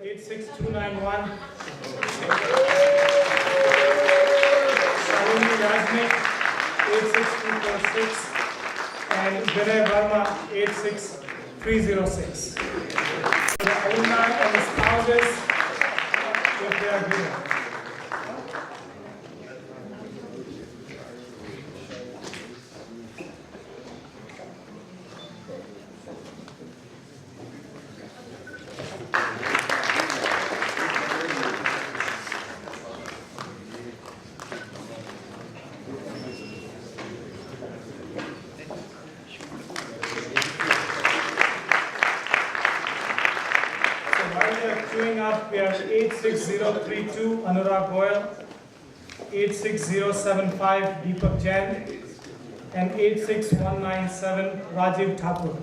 86291. Saloni Rajnik 86246 and Vinay Verma 86306. The alumni and the spouses, if they are here. We have 86032 Anurag Goyal, 86075 Deepak Jain, and 86197 Rajiv Thakur.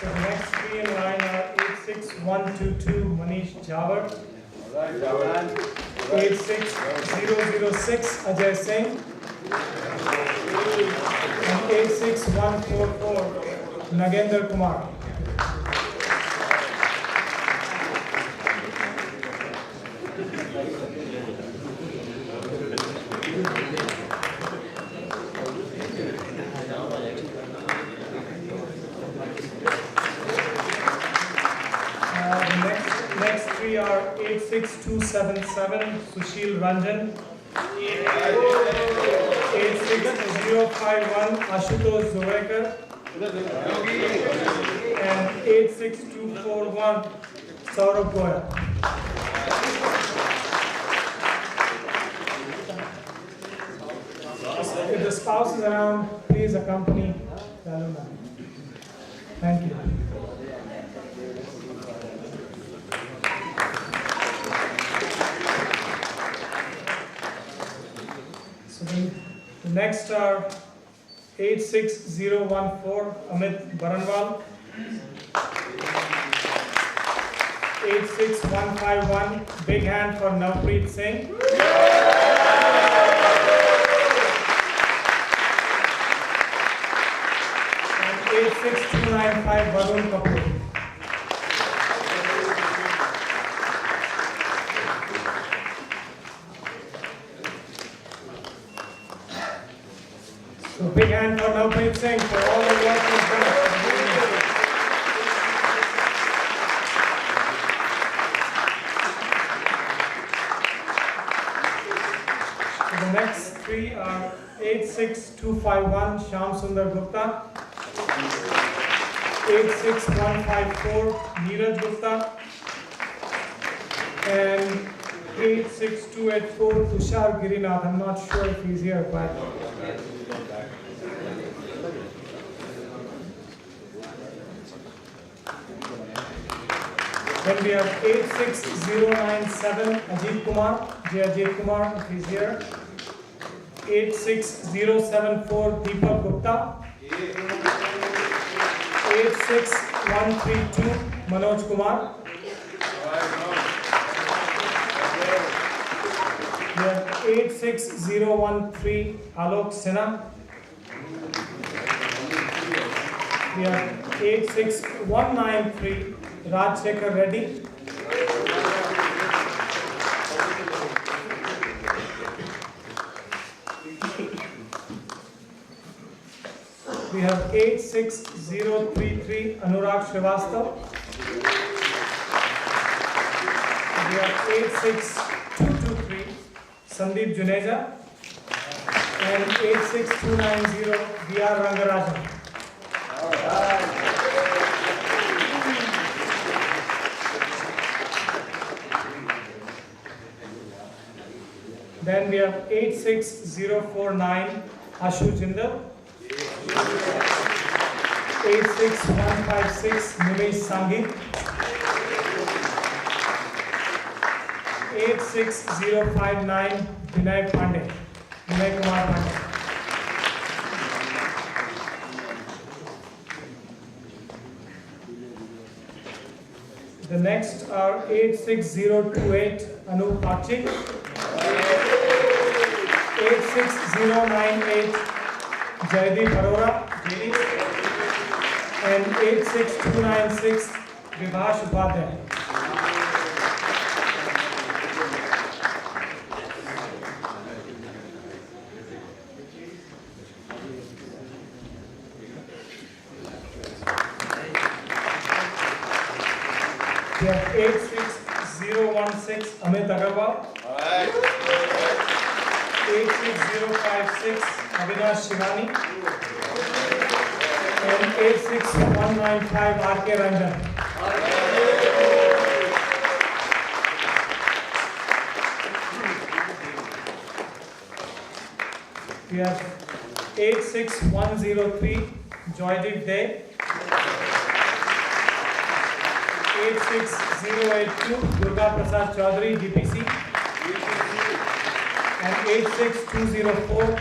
The next three in line are 86122 Manish Jawar, 86006 Ajay Singh, and 86144 Nagendra Kumar. Next three are 86277 Sushil Ranjan, 86051 Ashutosh Zorekar, and 86241 Saurabh Goyal. If the spouse is around, please accompany the alumni. Thank you. So the next are 86014 Amit Baranwal, 86151 big hand for Navpreet Singh, and 86295 Varun Kapoor. So big hand for Navpreet Singh for all the work he's done. So the next three are 86251 Shyam Sundar Gupta, 86154 Neeraj Gupta, and 86284 Tushar Girinath. I'm not sure if he's here, but then we have 86097 Ajit Kumar, J. Ajit Kumar, if he's here. 86074 Deepak Gupta. 86132 Manoj Kumar. We have 86013 Alok Sinha. We have 86193 Rajshekhar Reddy. We have 86033 Anurag Srivastav. We have 86223 Sandeep Juneja and 86290 VR Rangarajan. Then we have 86049 Ashu Jindal, 86156 Nimesh Sanghi, 86059 Vinay Pandey. Vinay Kumar Pandey. The next are 86028 Anup Pakchi, 86098 Jaideep Arora, and 86296 Vibhash Upadhyay. We have 86016 Amit Agarwal, 86056 Avinash Shivani, and 86195 R.K. Ranjan. We have 86103 Joydeep Day, 86082 Durga Prasad Chaudhary DPC, and 86204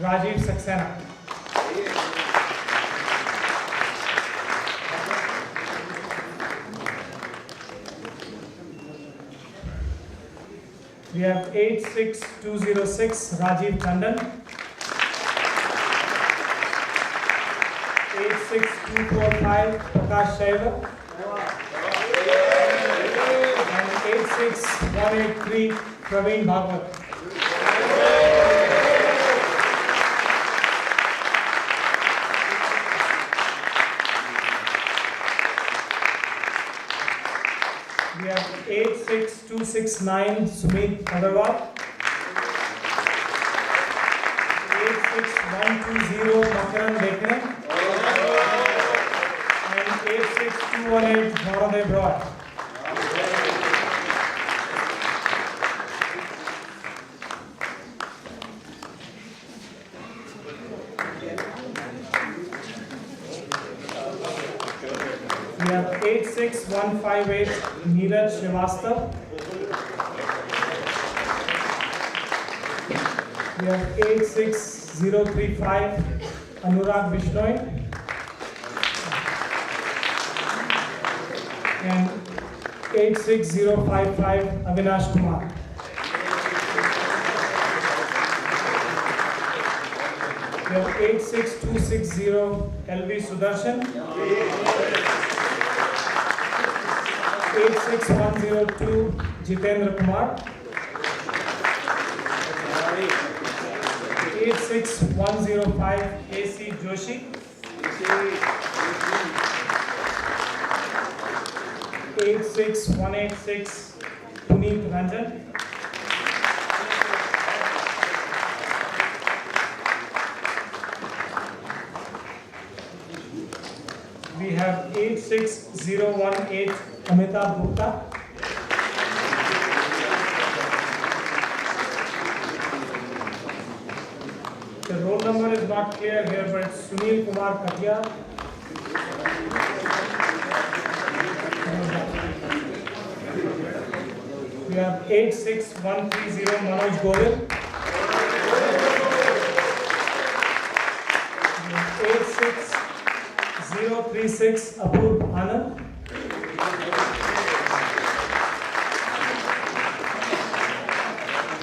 Rajiv Saxena. We have 86206 Rajiv Tandon, 86245 Prakash Shaiva, and 86183 Praveen Bhagwat. We have 86269 Sumit Agarwal, 86120 Makaran Dekane, and 86218 Gauradev Roy. We have 86158 Neeraj Srivastav. We have 86035 Anurag Bishnoi. And 86055 Avinash Kumar. We have 86260 LV Sudarshan. 86102 Jitendra Kumar, 86105 AC Joshi, 86186 Puneet Ranjan, we have 86018 Amitabh Gupta, the roll number is not clear here, but it's Sunil Kumar Katia. We have 86130 Manoj Goyal, 86036 Apurv Anand,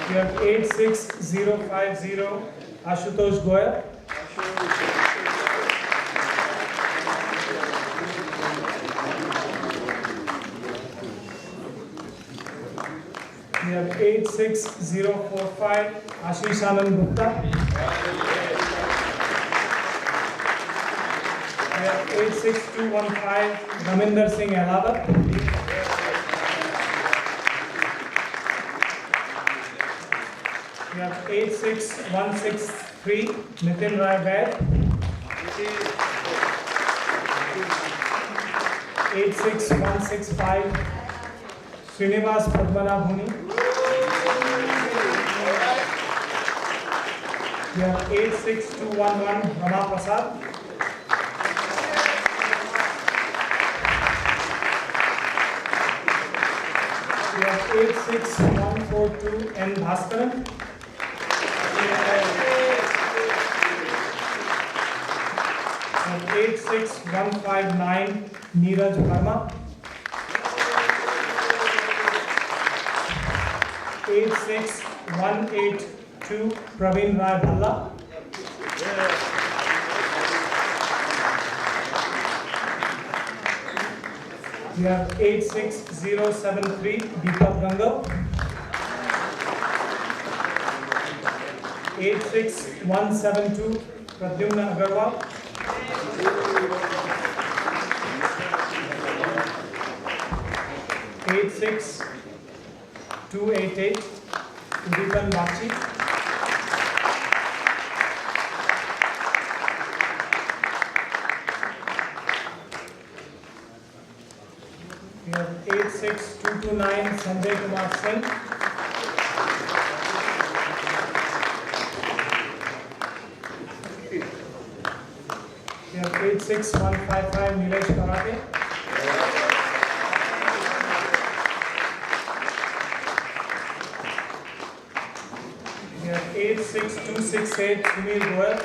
we have 86050 Ashutosh Goyal, we have 86045 Ashish Anand Gupta, we have 86215 Raminder Singh Ehlawat, we have 86163 Nitin Rai Vaid, 86165 Srinivas Padmanabhuni, we have 86211 Rama Prasad, we have 86142 N. Bhaskaran. 86159 Neeraj Verma. 86182 Praveen Rai Bhalla. 86073 Deepak Gangal. 86172 Pradyumna Agarwal. 86288 Deepan Bakshi. 86229 Sanjay Kumar Singh. 86155 Nilesh Karate. 86268 Sunil Goel.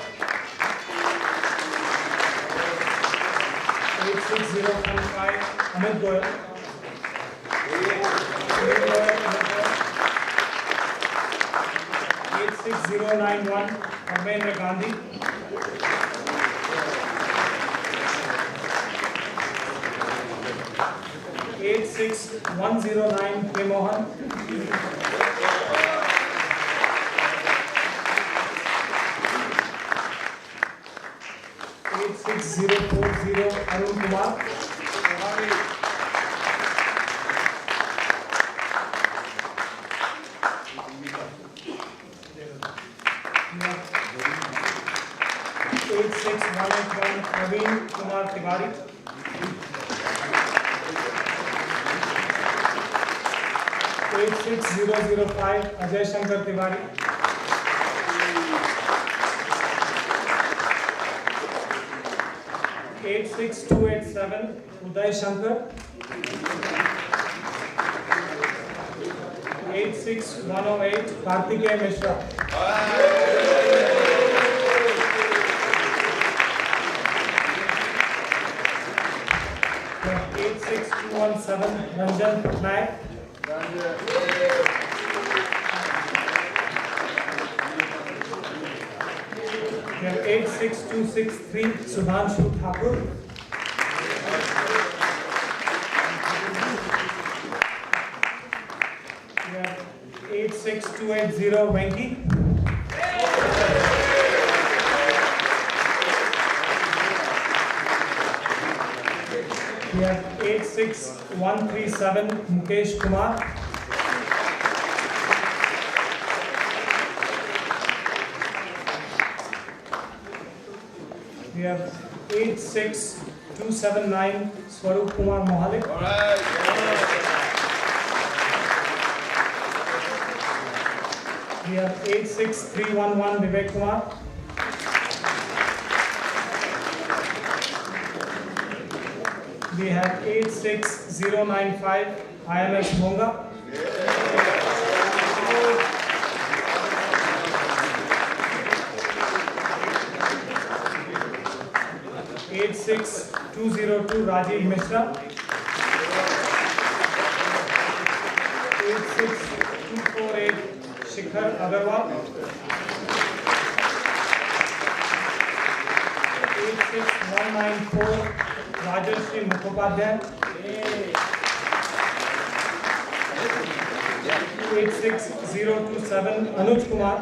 86015 Amit Goel. 86091 Parvendra Gandhi. 86109 K Mohan. 86040 Arun Kumar. 86181 Praveen Kumar Tiwari. 86005 Ajay Shankar Tiwari. 86287 Uday Shankar. 86108 Kartikeya Mishra. 86217 Ranjan Patnaik. 86263 Sudhanshu Thakur. 86280 Venki. 86137 Mukesh Kumar. 86279 Swarup Kumar Mohalik. 86311 Vivek Kumar. 86095 IMS Monga. 86202 Rajiv Mishra. 86248 Shikhar Agarwal. 86194 Rajarshi Mukhopadhyay. 86027 Anuj Kumar.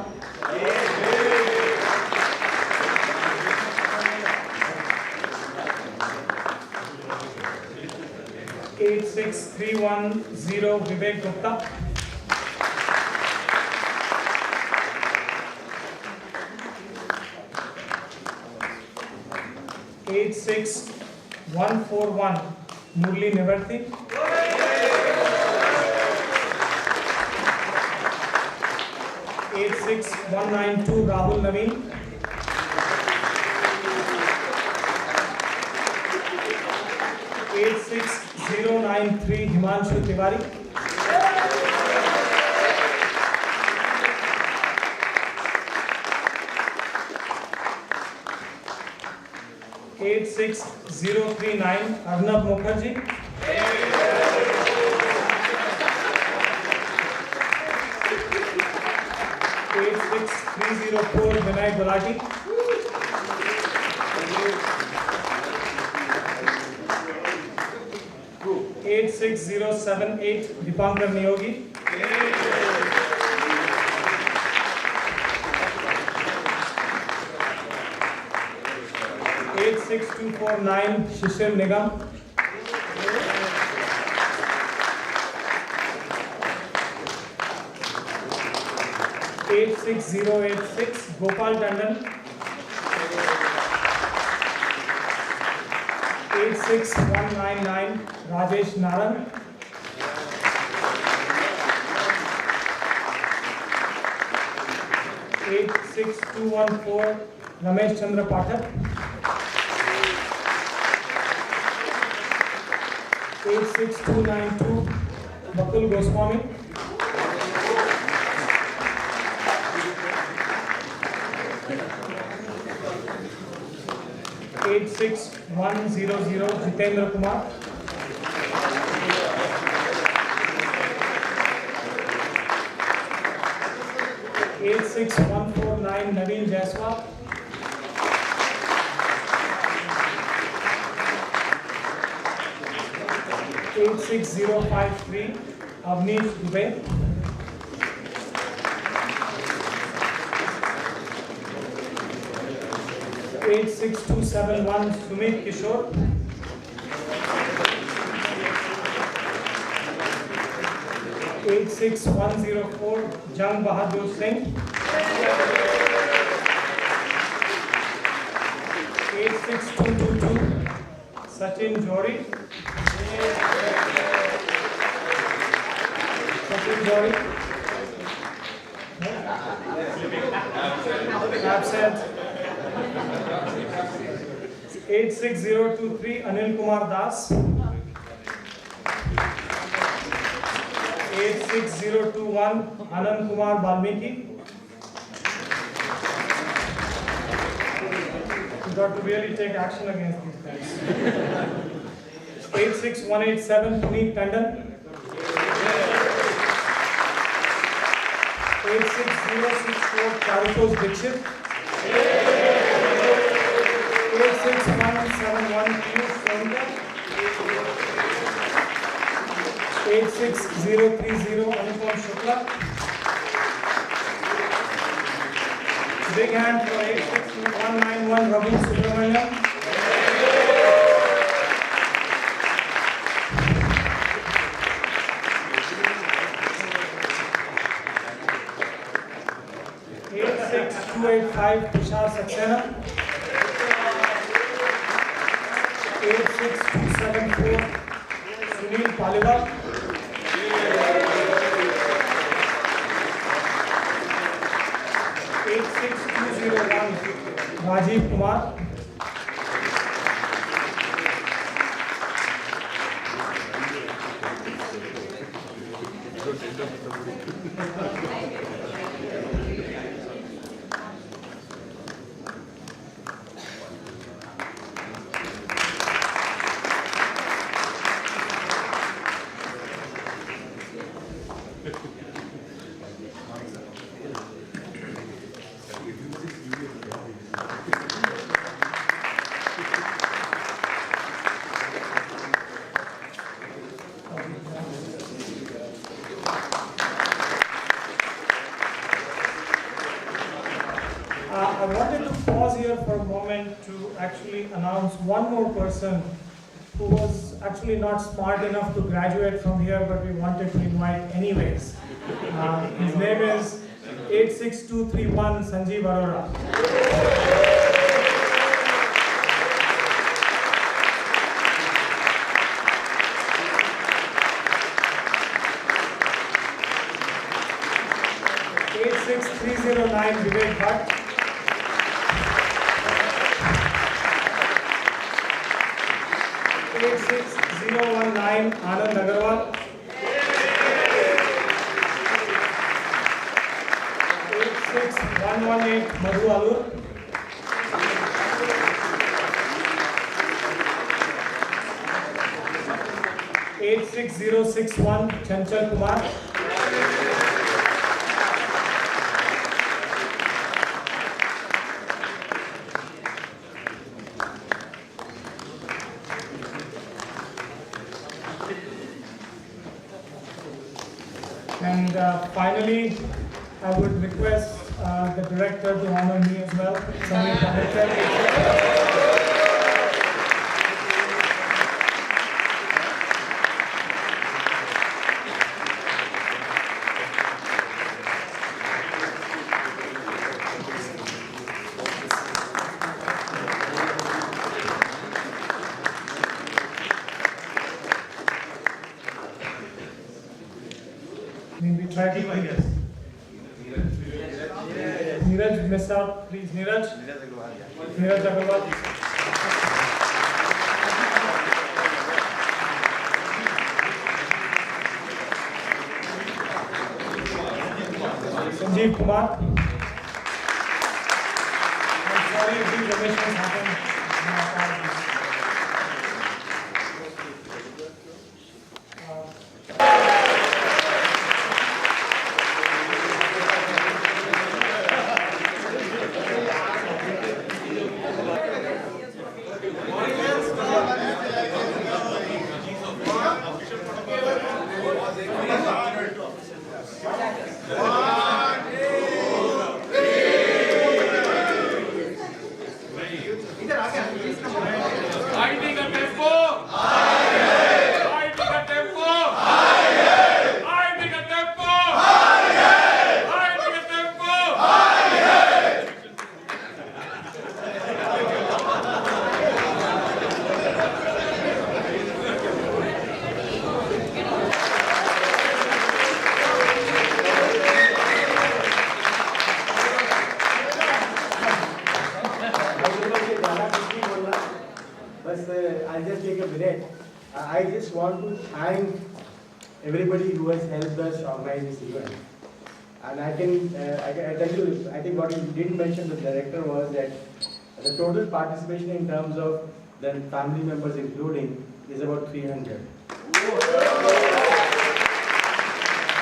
86310 Vivek Gupta. 86141 Murli Nivarthi. 86192 Rahul Naveen. 86093 Himanshu Tiwari. 86039 Arnab Mukherjee. 86304 Vinay Gulati. 86078 Dipankar Niyogi. 86249 Shishir Nigam. 86086 Gopal Tandon. 86199 Rajesh Naran. 86214 Ramesh Chandra Pathak. 86292 Bakul Goswami. 86100 Jitendra Kumar. 86149 Naveen Jaiswal. 86053 Avnish Dubey. 86271 Sumit Kishore. 86104 Jang Bahadur Singh. 86222 Sachin Jori. Sachin Jori. Absent. 86023 Anil Kumar Das. 86021 Anand Kumar Balmiki. You got to really take action against these guys. 86187 Puneet Tandon. 86064 Charutos Dixit. 86171 Piyush Sonkar. 86030 Anupam Shukla. Big hand for 86191 Ravi Subramaniam. 86285 Tushar Saxena. 86274 Sunil Paliwal. 86201 Rajiv Kumar. I wanted to pause here for a moment to actually announce one more person who was actually not smart enough to graduate from here, but we wanted to invite anyways. His name is 86231 Sanjeev Arora. Vivek Bhatt. 86019 Anand Agarwal. 86118 Madhu Alur. 86061 Chanchal Kumar. And finally, I would request the director to honor me as well. Samir Director. Maybe try to, I guess. Neeraj missed out, please. Neeraj. Neeraj Agarwal. Sanjeev Kumar. I'm sorry if these omissions happened. I'll just take a minute. I just want to thank everybody who has helped us organize this event. And I tell you, I think what you didn't mention, the director, was that the total participation in terms of the family members including is about 300. And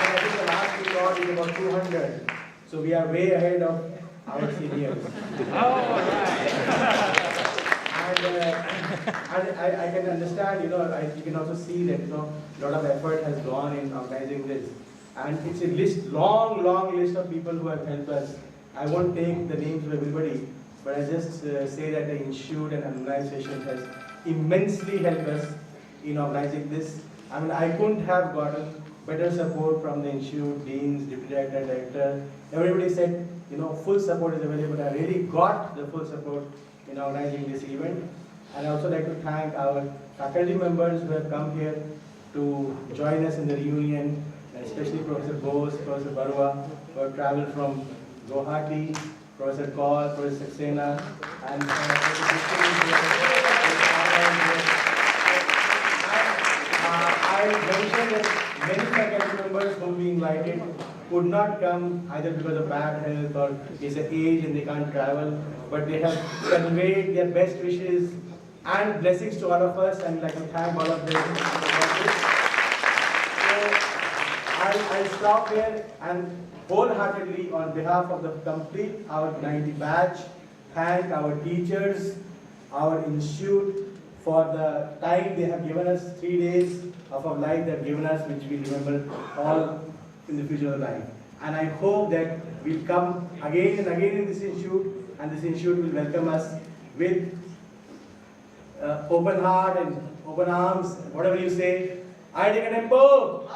I think the last record is about 200. So we are way ahead of our seniors. And I can understand, you can also see that, a lot of effort has gone in organizing this. And it's a long list of people who have helped us. I won't take the names of everybody, but I just say that the Institute and organization has immensely helped us in organizing this. I mean, I couldn't have gotten better support from the Institute, deans, deputy director, director. Everybody said, full support is available. I really got the full support in organizing this event. And I also like to thank our faculty members who have come here to join us in the reunion, especially Professor Bose, Professor Barua, who have traveled from Guwahati, Professor Kaur, Professor Saxena, and I mentioned that many faculty members whom we invited could not come either because of bad health or is an age and they can't travel, but they have conveyed their best wishes and blessings to all of us, and I'd like to thank all of them. So I'll stop here and wholeheartedly, on behalf of the complete our 90 batch, thank our teachers, our institute, for the time they have given us, 3 days of our life they have given us, which we remember all in the future of life. And I hope that we'll come again and again in this institute, and this institute will welcome us with open heart and open arms, whatever you say. I take a tempo.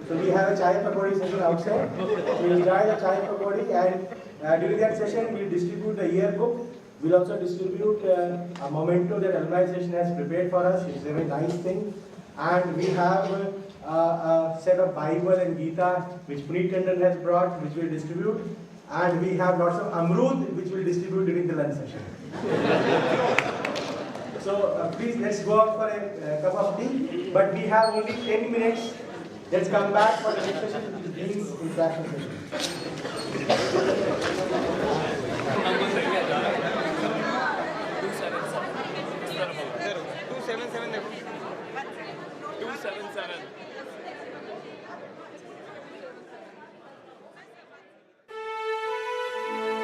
So we have a chai pakodi session outside. We'll enjoy the chai pakodi, and during that session we'll distribute the yearbook. We'll also distribute a memento that alumni session has prepared for us. It's a very nice thing. And we have a set of Bible and Gita which Puneet Tandon has brought, which we'll distribute. And we have lots of Amrud which we'll distribute during the lunch session. So please, let's go out for a cup of tea. But we have only 10 minutes. Let's come back for the next session, which is Dean's interaction session. 277 देखो 277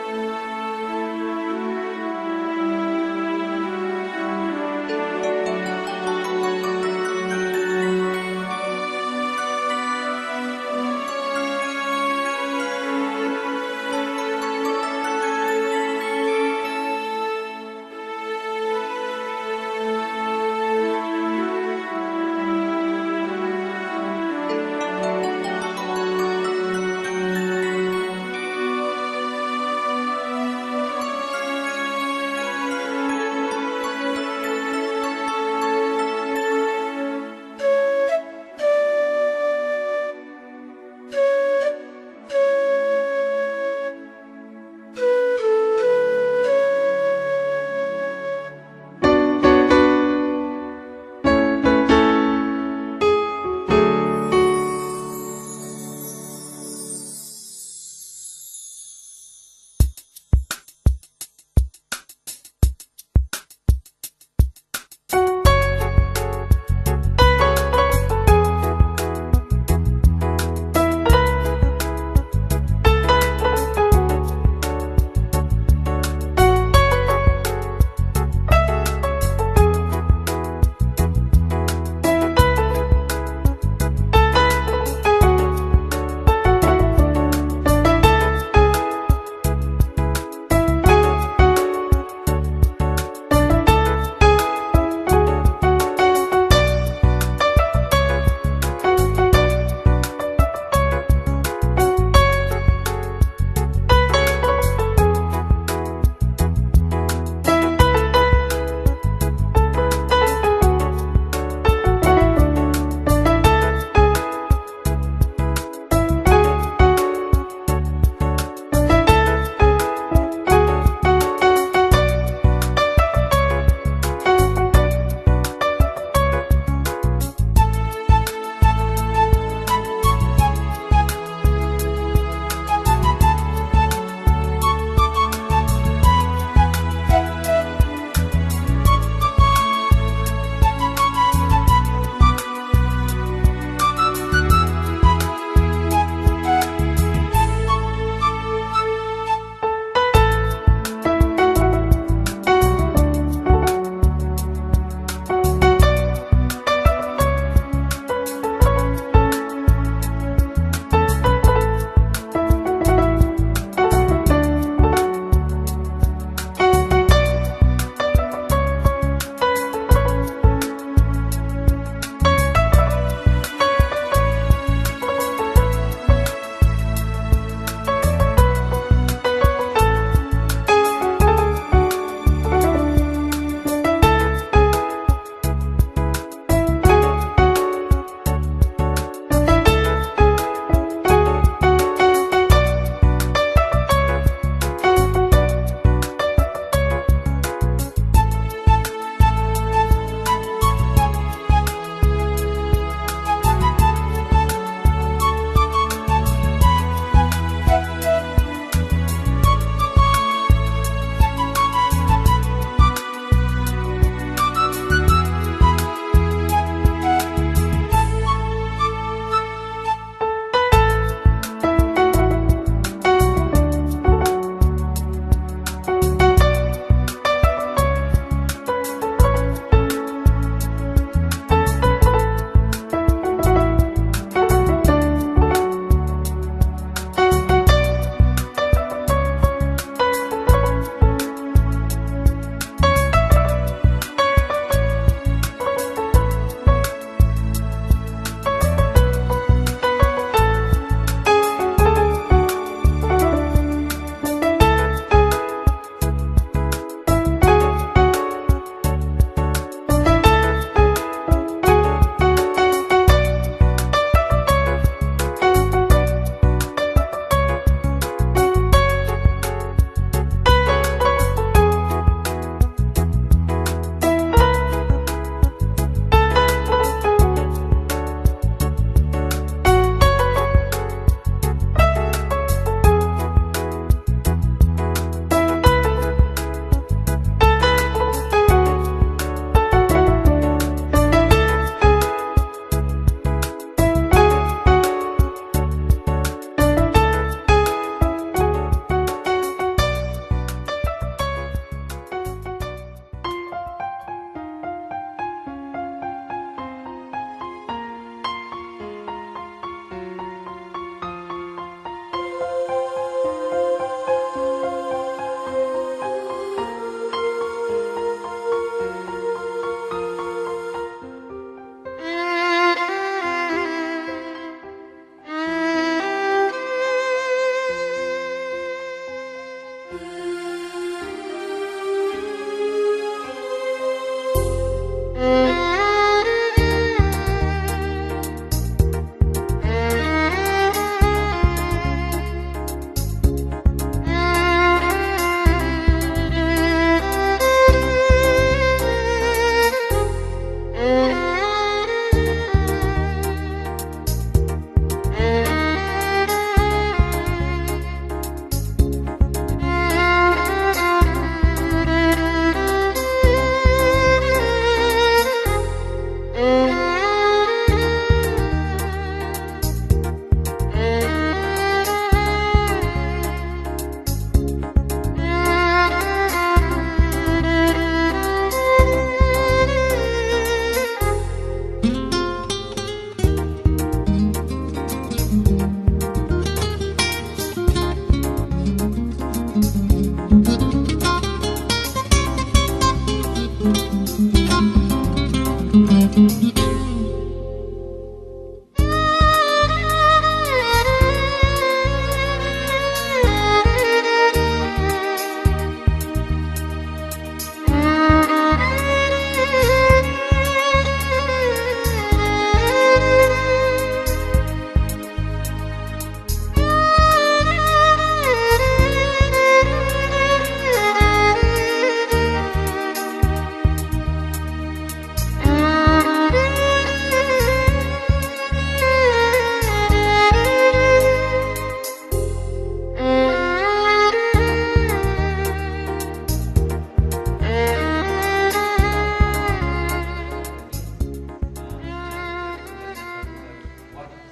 Thank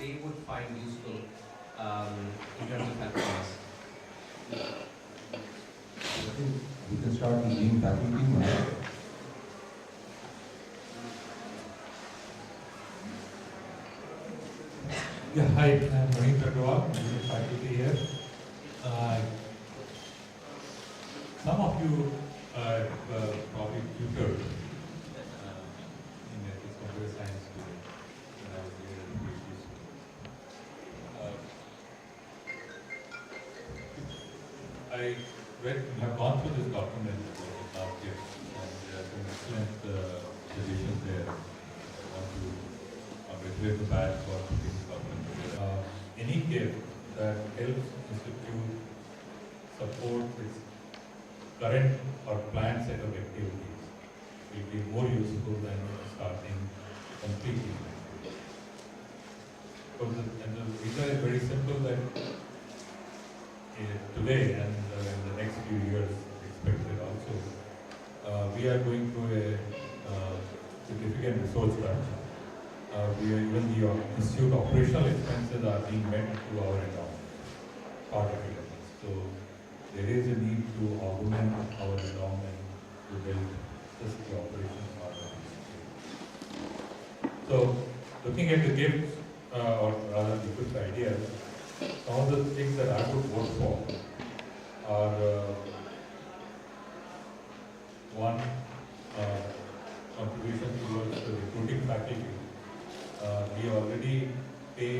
they would find useful in terms of helping us? I think we can start with being faculty now. Yeah, hi, I'm Manish Agrawal, I'm a faculty here. Some of you probably tutored in this computer science student when I was here at PhD school. I have gone through this document last year, and there are some excellent suggestions there. I want to congratulate the batch for putting this document together. Any gift that helps institute support its current or planned set of activities will be more useful than starting completely. And the reason is very simple that today and in the next few years expected also, we are going through a significant resource crunch. Even the institute operational expenses are being met through our endowment, part of it. So there is a need to augment our endowment to build just the operations part of the institute. So looking at the gifts, or rather the good ideas, some of the things that I would vote for are one, contribution towards the recruiting faculty. We already pay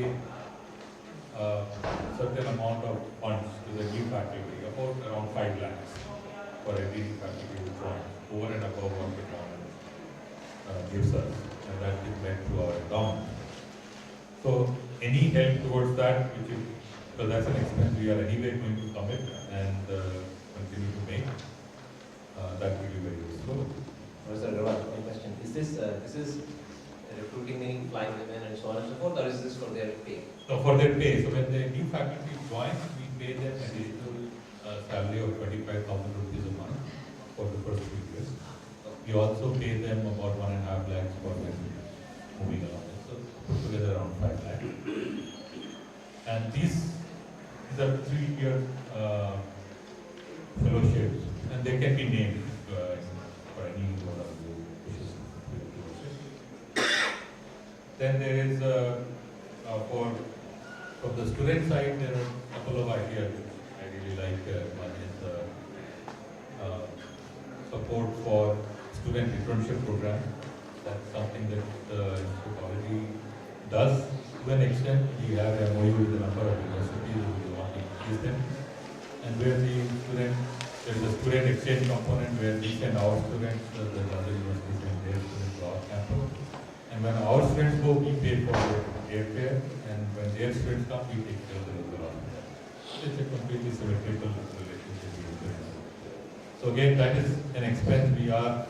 a certain amount of funds to the new faculty, about around 5 lakhs for every faculty who joins, over and above what the government gives us, and that is led to our endowment. So any help towards that, because that's an expense we are anyway going to commit and continue to make, that will be very useful. Professor Agrawal, my question is this recruiting, meaning flying women and so on and so forth, or is this for their pay? No, for their pay. So when the new faculty joins, we pay them an additional salary of 25,000 rupees a month for the first 3 years. We also pay them about 1.5 lakhs for them moving along. So put together around 5 lakhs. And these are 3-year fellowships, and they can be named for any one of the wishes. Then there is from the student side, there are a couple of ideas I really like. One is support for student internship program. That's something that the institute already does to an extent. We have a MOU with a number of universities who want to increase them. And where there is a student exchange component where we send our students, the other universities send their students to our campus. And when our students go, we pay for their airfare, and when their students come, we take care of the local hospital. It's a completely symmetrical relationship. So again, that is an expense we are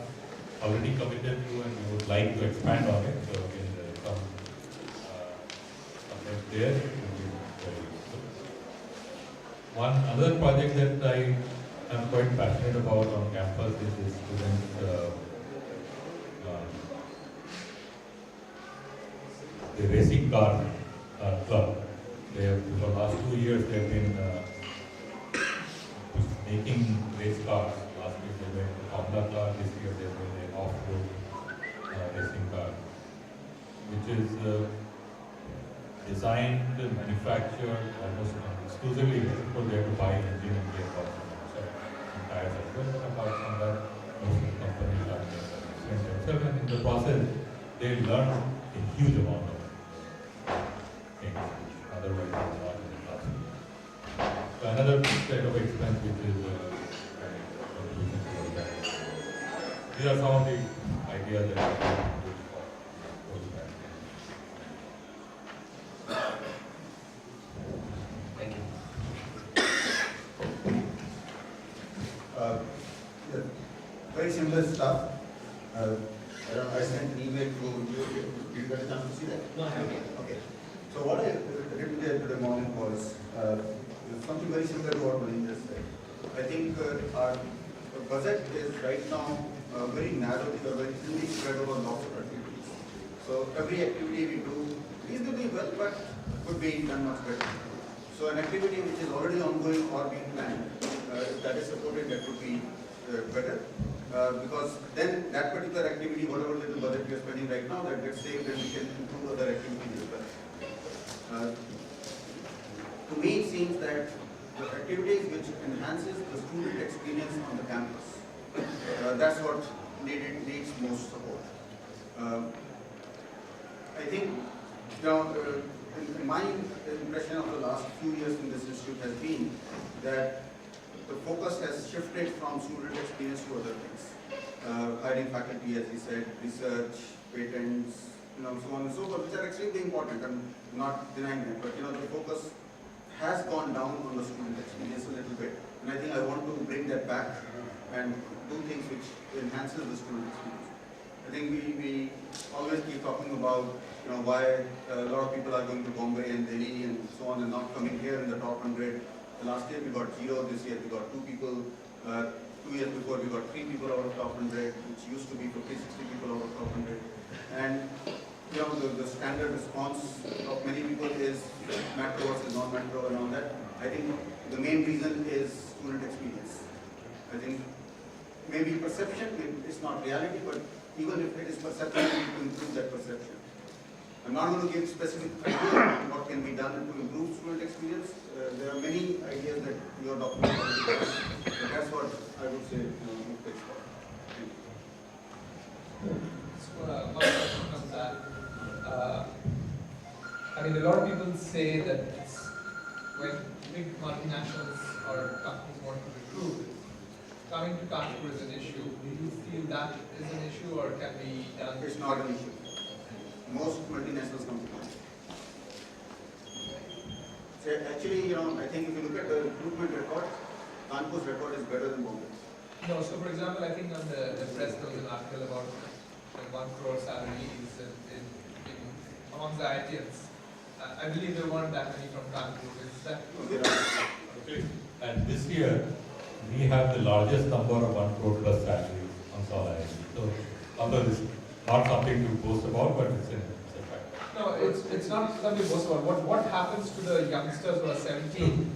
already committed to, and we would like to expand on it. So again, there is some there. One other project that I am quite passionate about on campus is the student the racing car club. They have, for the last 2 years, they have been making race cars. Last year they made the Formula car. This year they made an off-road racing car, which is designed, manufactured almost exclusively. Of course, they have to buy engine and gearbox and tires as well. But apart from that, most of the companies are doing themselves, and in the process, they learn a huge amount of things, otherwise it's not in the classroom. So another set of expense which is contribution towards that. These are some of the ideas that I think goes back. Thank you. Yeah, very similar stuff. I sent an email to you. Did you get a chance to see that? No, I haven't. Okay. So what I did today morning was something very similar to what Manish just said. I think our budget is right now very narrow, very thinly spread over lots of activities. So every activity we do reasonably well, but could be done much better. So an activity which is already ongoing or being planned, if that is supported, that would be better. Because then that particular activity, whatever little budget we are spending right now, that gets saved and we can improve other activities as well. To me, it seems that the activities which enhances the student experience on the campus, that's what needs most support. I think, in my impression of the last few years in this institute has been that the focus has shifted from student experience to other things. Hiring faculty, as he said, research, patents, so on and so forth, which are extremely important. I'm not denying that, but the focus has gone down on the student experience a little bit. And I think I want to bring that back and do things which enhances the student experience. I think we always keep talking about why a lot of people are going to Bombay and Delhi and so on and not coming here in the top 100. Last year we got 0, this year we got 2 people. 2 years before we got 3 people out of top 100, which used to be 50, 60 people out of top 100. And the standard response of many people is macro versus non-macro and all that. I think the main reason is student experience. I think maybe perception, it's not reality, but even if it is perception, we need to improve that perception. I'm not going to give specific ideas on what can be done to improve student experience. There are many ideas that your document already has, but that's what I would say it takes for. One question on that. I mean, a lot of people say that when big multinationals or companies want to recruit, coming to Kanpur is an issue. Do you feel that is an issue or can be done? It's not an issue. Most multinationals come to Kanpur. So actually, I think if you look at the recruitment record, Kanpur's record is better than Bombay. No, so for example, I think on the press there was an article about 1 crore salaries among the IITians. I believe there weren't that many from Kanpur. Is that true? Okay. And this year, we have the largest number of 1 crore plus salaries on Sol IIT. So, although this is not something to boast about, but it's a fact. No, it's not something to boast about. What happens to the youngsters who are 17?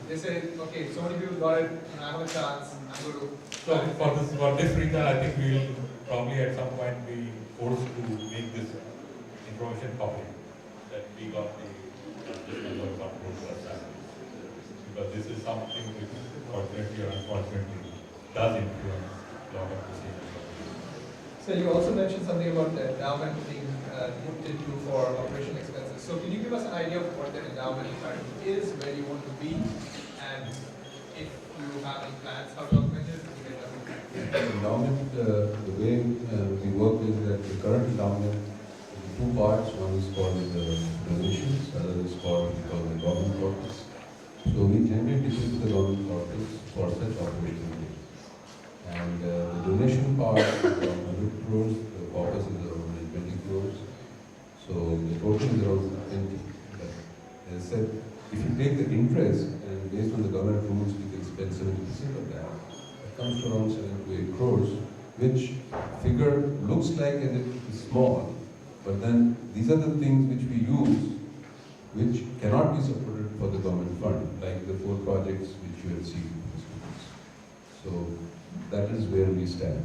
They say, okay, so many people got it, I have a chance, I'm going to... So for this reason, I think we will probably at some point be forced to make this information public, that we got the number of 1 crore plus salaries. Because this is something which, fortunately or unfortunately, does influence a lot of decisions. So you also mentioned something about the endowment being looked into for operational expenses. So can you give us an idea of what the endowment is, where you want to be, and if you have any plans, how to augment it? Endowment, the way we work is that the current endowment is 2 parts. One is called the donations, other is called the government corpus. So we generally use the government corpus for such operational needs. And the donation part is around 100 crores, the corpus is around 120 crores. So the total is around 20. But as I said, if you take the interest and based on the government rules, we can spend 70% of that. It comes to around 7 to 8 crores, which figure looks like as it is small, but then these are the things which we use, which cannot be supported for the government fund, like the 4 projects which you have seen. So that is where we stand.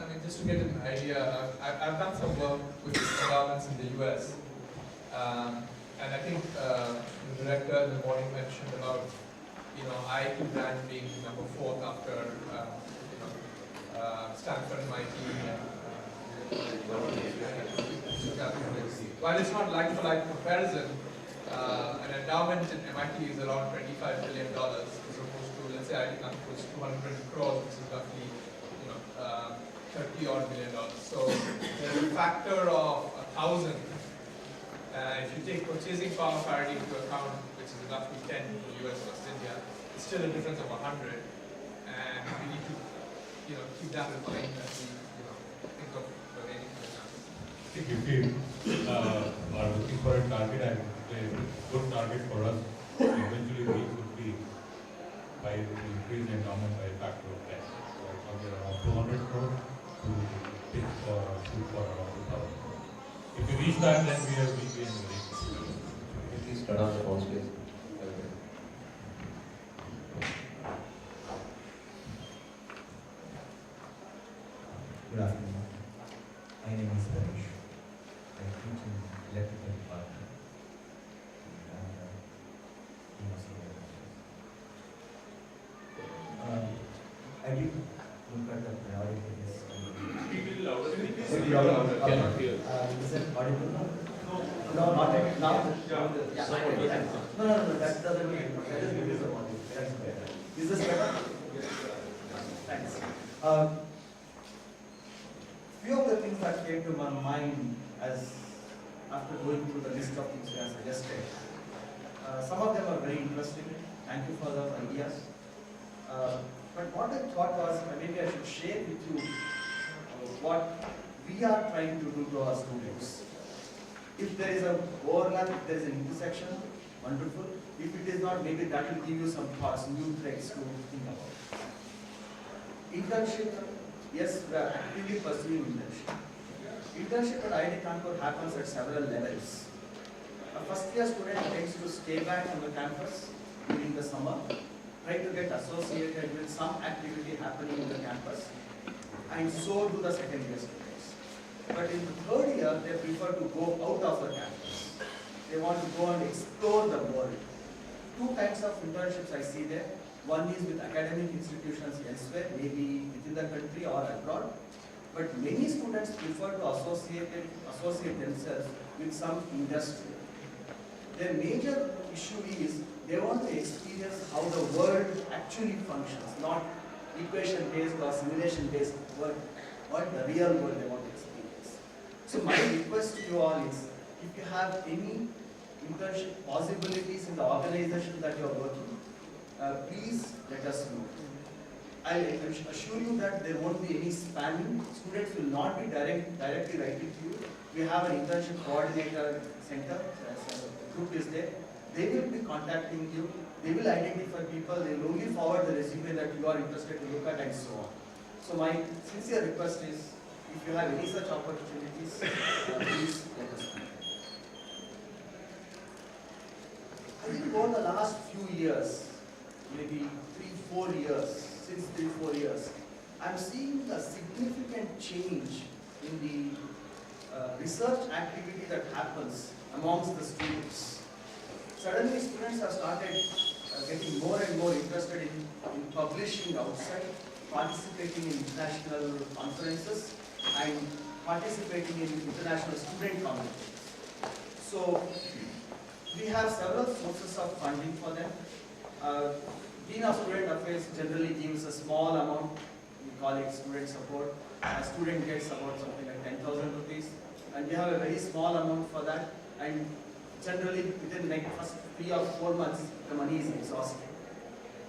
I mean, just to get an idea, I've done some work with endowments in the US, and I think the director in the morning mentioned about IIT brand being number 4th after Stanford, MIT, while it's not like-for-like comparison, an endowment in MIT is around $25 billion as opposed to, let's say, IIT Kanpur is 220 crores, which is roughly 30-odd million dollars. So there's a factor of 1,000. If you take purchasing power parity into account, which is roughly 10 in the US versus India, it's still a difference of 100, and we need to keep that in mind as we think of donating to the campus. I think if we are looking for a target, I would say a good target for us to eventually reach would be by increase the endowment by a factor of 10. So somewhere around 200 crores to pitch for or shoot for around 2,000 crores. If we reach that, then we are in the race. No, not yet. Now, Yeah. yeah, So, yeah. No, that doesn't mean, that is because of audio. That's better. Is this better? Thanks. Few of the things that came to my mind as after going through the list of things you have suggested. Some of them are very interesting. Thank you for those ideas. But what I thought was maybe I should share with you what we are trying to do to our students. If there is a overlap, if there is an intersection, wonderful. If it is not, maybe that will give you some thoughts, new threads to think about. Internship, yes, we are actively pursuing internship. Internship at IIT Kanpur happens at several levels. A first year student tends to stay back on the campus during the summer, try to get associated with some activity happening in the campus, and so do the second year students. But in the third year, they prefer to go out of the campus. They want to go and explore the world. Two kinds of internships I see there. One is with academic institutions elsewhere, maybe within the country or abroad. But many students prefer to associate themselves with some industry. Their major issue is they want to experience how the world actually functions, not equation-based or simulation-based work, but the real world they want to experience. So my request to you all is, if you have any internship possibilities in the organization that you are working, please let us know. I assure you that there won't be any spamming. Students will not be directly writing to you. We have an internship coordinator center, the group is there. They will be contacting you. They will identify people. They will only forward the resume that you are interested to look at and so on. So my sincere request is, if you have any such opportunities, please let us know. I think over the last few years, maybe 3-4 years, since 3-4 years, I'm seeing a significant change in the research activity that happens amongst the students. Suddenly students have started getting more and more interested in publishing outside, participating in international conferences, and participating in international student communities. So we have several sources of funding for them. Dean of Student Affairs generally gives a small amount, we call it student support. A student gets about something like 10,000 rupees, and we have a very small amount for that, and generally within the first 3 or 4 months, the money is exhausted.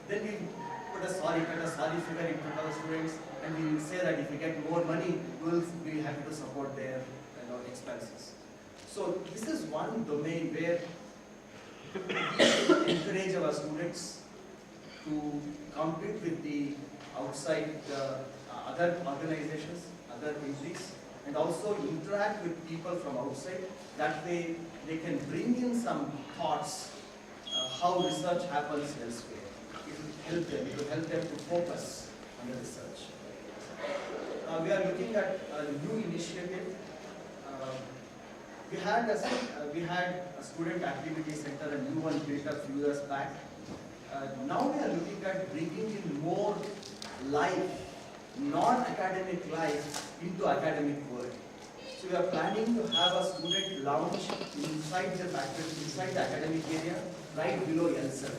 Then we put a sorry figure in front of the students, and we will say that if we get more money, we will be happy to support their expenses. So this is one domain where we should encourage our students to compete with the outside other organizations, other entities, and also interact with people from outside. That way they can bring in some thoughts how research happens elsewhere. It will help them to focus on the research. We are looking at a new initiative. We had a student activity center, a new one built a few years back. Now we are looking at bringing in more life, non-academic life into academic world. So we are planning to have a student lounge inside the faculty, inside the academic area, right below L7.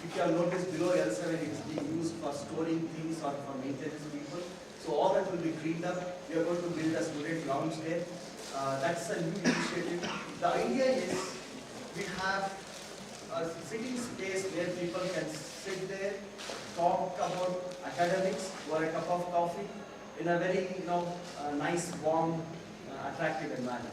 If you have noticed, below L7 it is being used for storing things or for maintenance people. So all that will be cleaned up. We are going to build a student lounge there. That's a new initiative. The idea is we have a sitting space where people can sit there, talk about academics over a cup of coffee in a very nice, warm, attractive manner.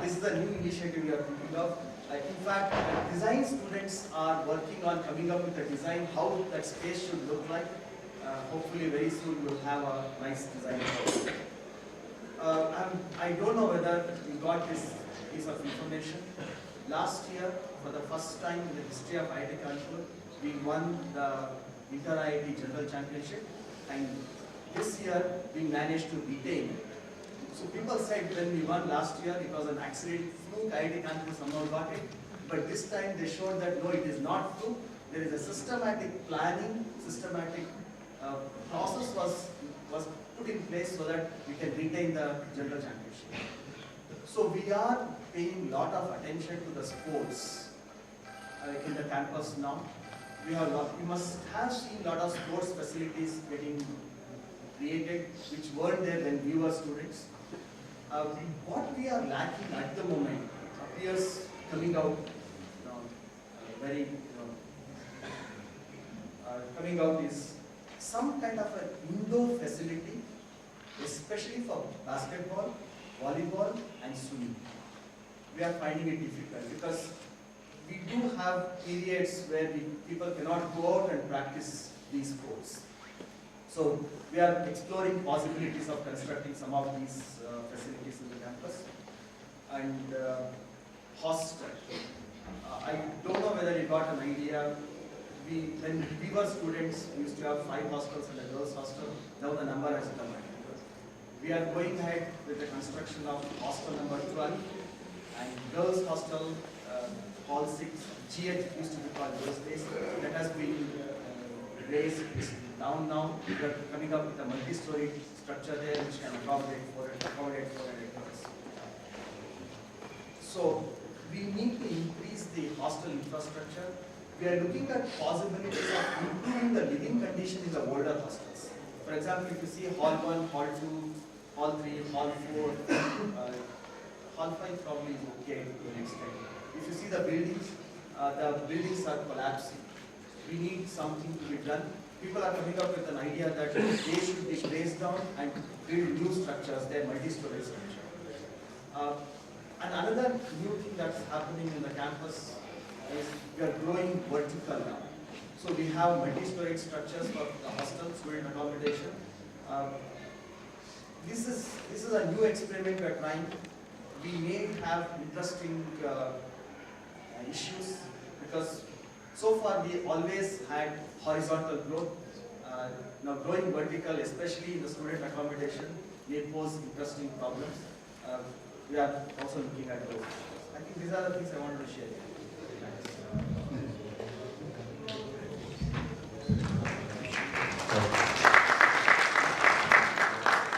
This is a new initiative we are thinking of. In fact, design students are working on coming up with a design how that space should look like. Hopefully very soon we'll have a nice design. I don't know whether we got this piece of information. Last year, for the first time in the history of IIT Kanpur, we won the Inter-IIT General Championship, and this year we managed to retain. So people said when we won last year, it was an accident, fluke, IIT Kanpur somehow got it. But this time they showed that no, it is not fluke. There is a systematic planning, systematic process was put in place so that we can retain the General Championship. So we are paying a lot of attention to the sports in the campus now. We must have seen a lot of sports facilities getting created which weren't there when we were students. What we are lacking at the moment appears coming out coming out is some kind of an indoor facility, especially for basketball, volleyball and swimming. We are finding it difficult because we do have periods where people cannot go out and practice these sports. So we are exploring possibilities of constructing some of these facilities in the campus. And hostel. I don't know whether you got an idea. When we were students, we used to have 5 hostels and a girls' hostel. Now the number has come down. We are going ahead with the construction of hostel number 12 and girls' hostel hall 6. GH used to be called those days. That has been raised. It's down now. We are coming up with a multi-story structure there which can accommodate 400 girls. So we need to increase the hostel infrastructure. We are looking at possibilities of improving the living condition in the older hostels. For example, if you see Hall 1, Hall 2, Hall 3, Hall 4, Hall 5 probably is okay to an extent. If you see the buildings are collapsing. We need something to be done. People are coming up with an idea that they should be raised down and build new structures, their multi-story structure. And another new thing that's happening in the campus is we are growing vertical now. So we have multi-story structures for the hostel, student accommodation. This is a new experiment we are trying. We may have interesting issues because so far we always had horizontal growth. Now growing vertical, especially in the student accommodation, may pose interesting problems. We are also looking at those. I think these are the things I wanted to share.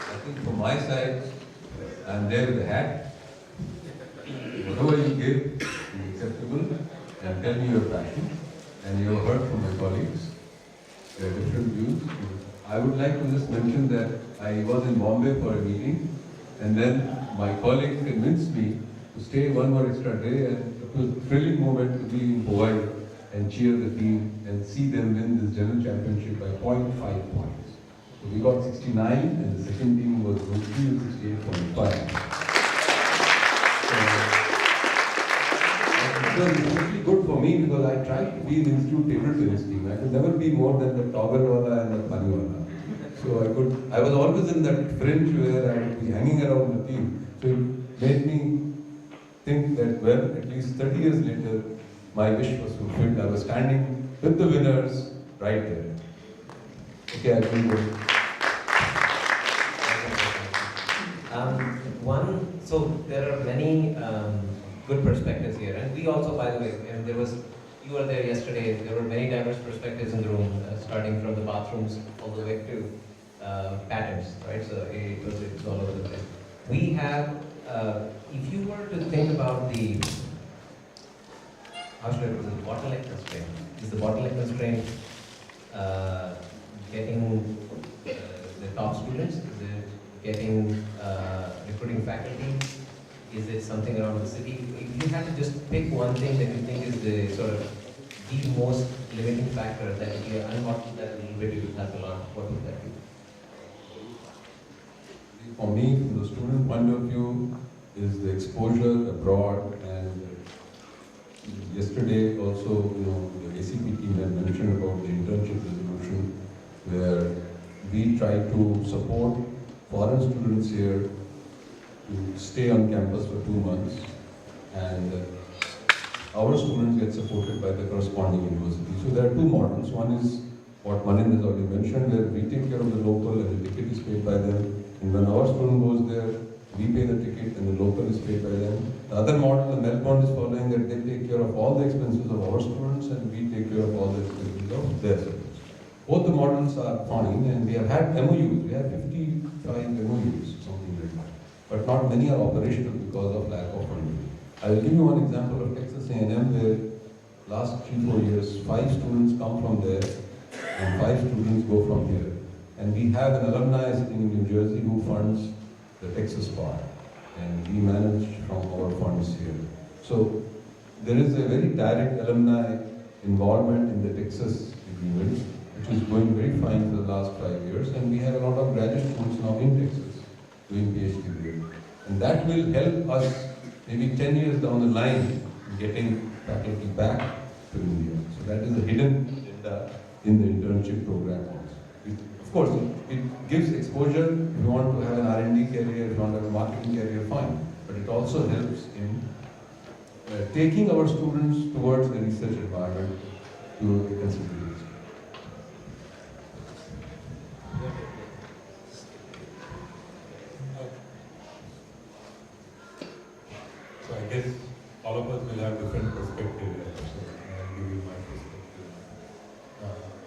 I think from my side, I'm there with the hat. Whatever you give is acceptable, and tell me your passion. And you have heard from my colleagues their different views. I would like to just mention that I was in Bombay for a meeting, and then my colleague convinced me to stay one more extra day, and it was a thrilling moment to be in Hawaii and cheer the team and see them win this general championship by 0.5 points. So we got 69 and the second team was Jubilee with 68.5. It was especially good for me because I tried to be the institute table tennis team. I could never be more than the toggle wala and the pani wala. So I was always in that fringe where I would be hanging around the team. So it made me think that, well, at least 30 years later, my wish was fulfilled. I was standing with the winners right there. Okay, I think so there are many good perspectives here, and we also, by the way, you were there yesterday. There were many diverse perspectives in the room, starting from the bathrooms all the way to patterns, right? So it's all over the place. We have, if you were to think about the, how should I put it, bottleneck constraint. Is the bottleneck constraint getting the top students? Is it getting recruiting faculty? Is it something around the city? If you had to just pick one thing that you think is the sort of the most limiting factor that if you unbottle that a little bit, you would help a lot, what would that be? For me, from the student point of view, is the exposure abroad. And yesterday also, the ACP team had mentioned about the internship resolution, where we try to support foreign students here to stay on campus for 2 months, and our students get supported by the corresponding university. So there are 2 models. One is what Manin has already mentioned, where we take care of the local and the ticket is paid by them. And when our student goes there, we pay the ticket and the local is paid by them. The other model, the Melbourne is following, that they take care of all the expenses of our students and we take care of all the expenses of their students. Both the models are fine, and we have had MOUs. We have 55 MOUs, something like that. But not many are operational because because of lack of funding. I will give you one example of Texas A&M where last 3-4 years, 5 students come from there and 5 students go from here. And we have an alumni sitting in New Jersey who funds the Texas part, and we manage from our funds here. So there is a very direct alumni involvement in the Texas agreement, which is going very fine for the last 5 years, and we have a lot of graduate students now in Texas doing PhD there. And that will help us maybe 10 years down the line getting faculty back to India. So that is a hidden agenda in the internship program also. Of course, it gives exposure. If you want to have an R&D career, if you want to have a marketing career, fine. But it also helps in taking our students towards the research environment to a considerable extent. So I guess all of us will have different perspectives here. So I'll give you my perspective.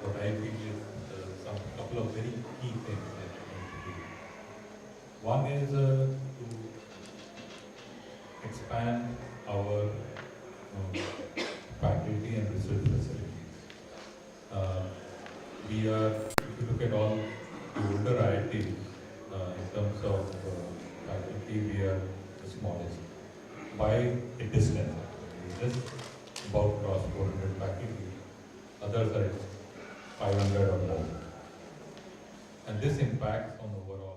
What I feel is couple of very key things that we need to do. One is to expand our faculty and research facilities. We are, if you look at all the older IITs, in terms of faculty, we are the smallest by a distance. We just about cross 400 faculty. Others are at 500 or more. And this impacts on overall